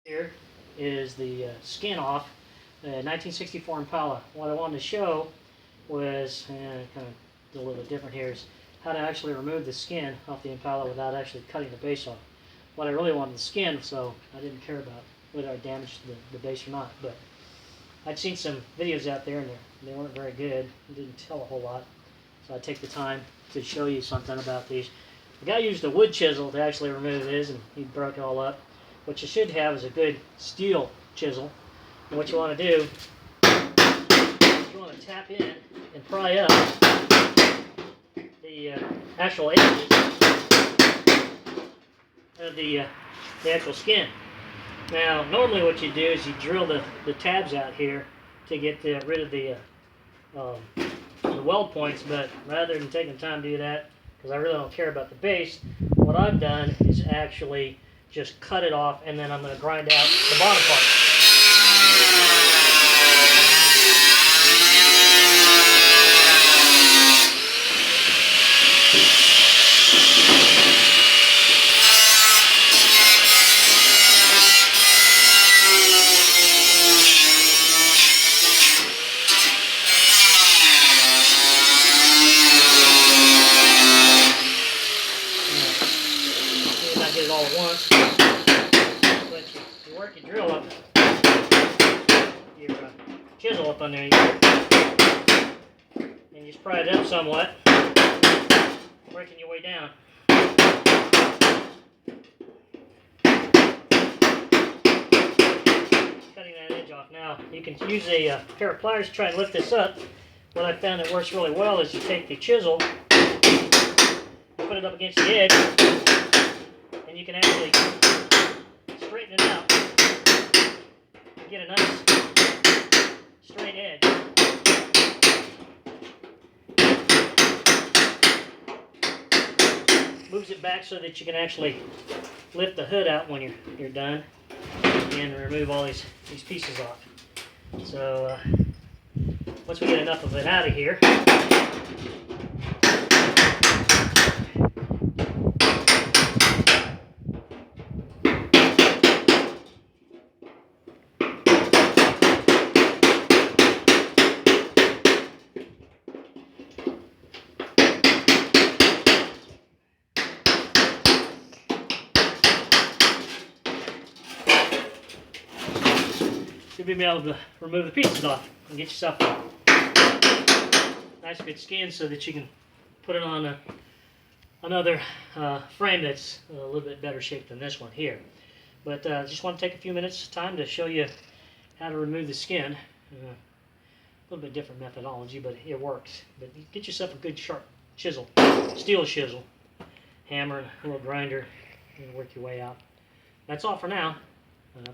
Here is the skin off the 1964 Impala. What I wanted to show was, kind of a little bit different here, is how to actually remove the skin off the Impala without actually cutting the base off. What I really wanted the skin, so I didn't care about whether I damaged the base or not. But I'd seen some videos out there and they weren't very good. They didn't tell a whole lot. So I take the time to show you something about these. The guy used a wood chisel to actually remove his, and he broke it all up. What you should have is a good steel chisel. And what you want to do, you want to tap in and pry up the actual edges of the actual skin. Now, normally what you do is you drill the tabs out here to get rid of the weld points, but rather than taking time to do that, because I really don't care about the base, what I've done is actually just cut it off, and then I'm going to grind out the bottom part. See if I get it all at once. But you work your drill up, your chisel up on there, and you just pry it up somewhat, working your way down. Cutting that edge off. Now, you can use a pair of pliers to try and lift this up. What I found that works really well is you take the chisel, you put it up against the edge, and you can actually straighten it out and get a nice straight edge. Moves it back so that you can actually lift the hood out when you're done and remove all these pieces off. So once we get enough of it out of here, you'll be able to remove the pieces off and get yourself a nice good skin so that you can put it on another frame that's a little bit better shape than this one here. But I just want to take a few minutes time to show you how to remove the skin. A little bit different methodology, but it works. But you get yourself a good sharp chisel, steel chisel, hammer, a little grinder, and work your way out. That's all for now.